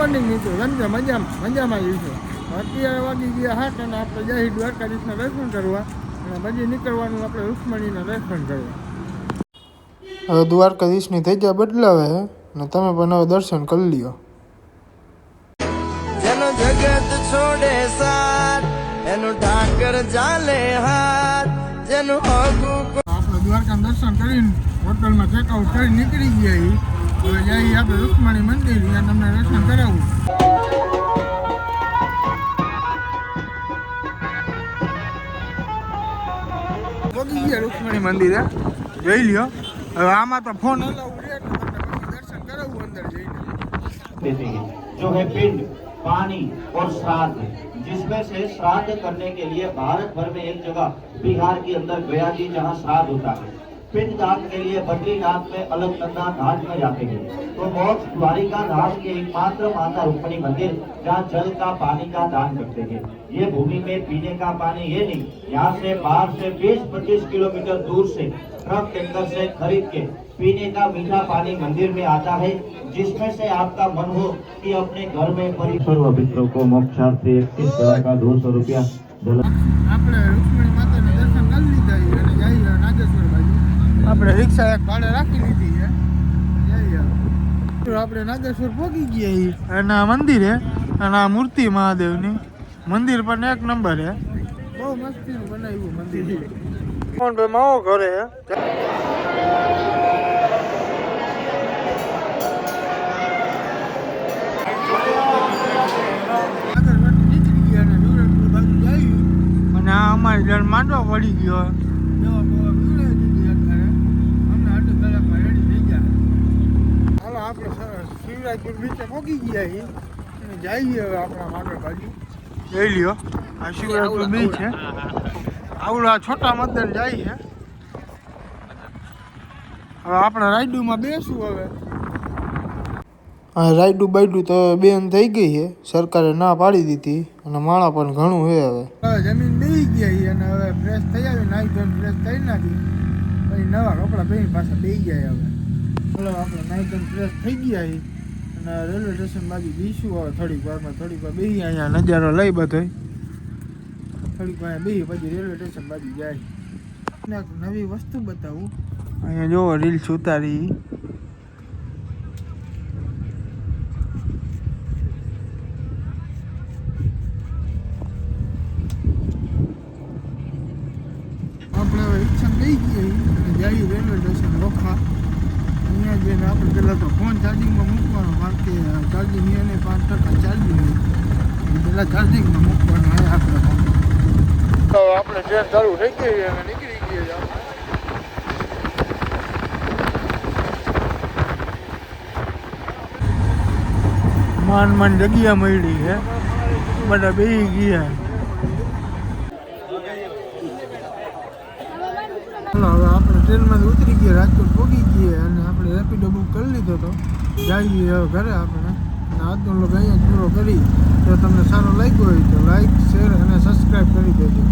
Morning મિત્રો સમજે મજામાં જઈશું. અત્યારે વાગી ગયા 7 અને આપણે જઈ દ્વારકાધીશના દર્શન કરવા અને પછી નીકળવાનું આપણે રૂક્ષ્મણીના દર્શન કરવા. હવે દ્વારકાધીશની થઈ ગયા બદલાવે છે અને તમે પણ હવે દર્શન કરી લ્યો. જેનો જગત છોડે સાથ એનો ઠાકર ચાલે હાથ જેનું આપણે દ્વારકા દર્શન કરીને હોટલમાં ચેકઆઉટ કરી નીકળી ગયા. હવે જઈએ આપણે રૂક્ષ્મણી મંદિર, ત્યાં તમને દર્શન કરાવું. પહોંચી ગયા રૂક્ષ્મણી મંદિરે, જોઈ લ્યો. હવે આમાં તો ફોન અલાઉ રહે એટલે તમને પછી દર્શન કરાવવું અંદર જઈને. जो है पिंड पानी और श्राद्ध, जिसमें से श्राद्ध करने के लिए भारत भर में एक जगह बिहार के अंदर गया जी जहाँ श्राद्ध होता है। पिंड दान के लिए बद्रीनाथ में अलकनंदा घाट में जाते हैं तो मोक्ष द्वारिका धाम के एकमात्र माता रुक्मिणी मंदिर जहाँ जल का पानी का दान करते हैं। ये भूमि में पीने का पानी ये नहीं, यहाँ से बाहर से 20-25 किलोमीटर दूर से ट्रक टैंकर से खरीद के पीने का मीठा पानी मंदिर में आता है, जिसमें से आपका मन हो कि अपने घर में सर्व मित्रों को मोक्षार्थी 21 का 200 रुपया આપણે રૂક્ષ્મણી માતાના દર્શન કરી લીધા અને જઈએ નાગેશ્વર બાજુ. આપણે રિક્ષા એક ભાડે રાખી લીધી છે. જઈએ આપણે નાગેશ્વર પહોંચી ગયા અને આ મંદિર છે અને આ મૂર્તિ મહાદેવની મંદિર પણ એક નંબર છે. બહુ મસ્તીનું બનાવ્યું મંદિર છે. કોણ ભાઈ માવો ઘરે છે. અને આ અમારી જણ માંડવો પડી ગયો. હાલો આપણે શિવરાજપુર બીચે પહોંચી ગયા અને જઈએ હવે આપણા માંડવ બાજુ. જોઈ લ્યો આ શિવરાજપુર બીચ છે. આવડું આ છોટા મદન જાય છે. હવે આપણે રાયડુમાં બેસું. હવે હા રાયડું બાયડું તો બેન થઈ ગઈ છે, સરકારે ના પાડી દીધી અને માળા પણ ઘણું છે. હવે જમીન બેસી ગયા અને હવે ફ્રેશ થઈ આવી, નાઈ ધોઈને ફ્રેશ થઈ નાખી, પછી નવા કપડાં પહેરી પાછા બેસી ગયા. હવે ચલો આપણે નાઈ ધોઈને ફ્રેશ થઈ ગયા અને રેલવે સ્ટેશન બાજુ જઈશું. હવે થોડીક વાર બેસી અહીંયા નજારો લઈ બધો, થોડીક વાર બેસી પછી રેલવે સ્ટેશન બાજુ જાય. એક નવી વસ્તુ બતાવું, અહીંયા જોવો રીલ્સ ઉતારી. આપણે હવે રિક્ષા લઈ ગઈ અને જઈએ રેલવે સ્ટેશન રોખા. અહીંયા જઈને આપણે પહેલાં તો ફોન ચાર્જિંગમાં મૂકવાનો, કારણ કે ચાર્જિંગ એને 5% ચાર્જિંગ હોય, પહેલાં ચાર્જિંગમાં મૂકવાનો હોય આપણે ફોન. તો આપણે ટ્રેન ચાલુ થઈ ગઈ અને નીકળી ગઈએ. માન જગ્યા મળી છે, બધા બેસી ગયા. હવે આપણે ટ્રેનમાં ઉતરી ગયા, રાજકોટ પહોંચી ગયા અને આપણે રેપિડો બુક કરી લીધો હતો. જઈએ હવે ઘરે આપણે. અને આજનો લોક અહીંયા પૂરો કરી. જો તમને સારો લાગ્યો હોય તો લાઈક, શેર અને સબસ્ક્રાઈબ કરી દેજો.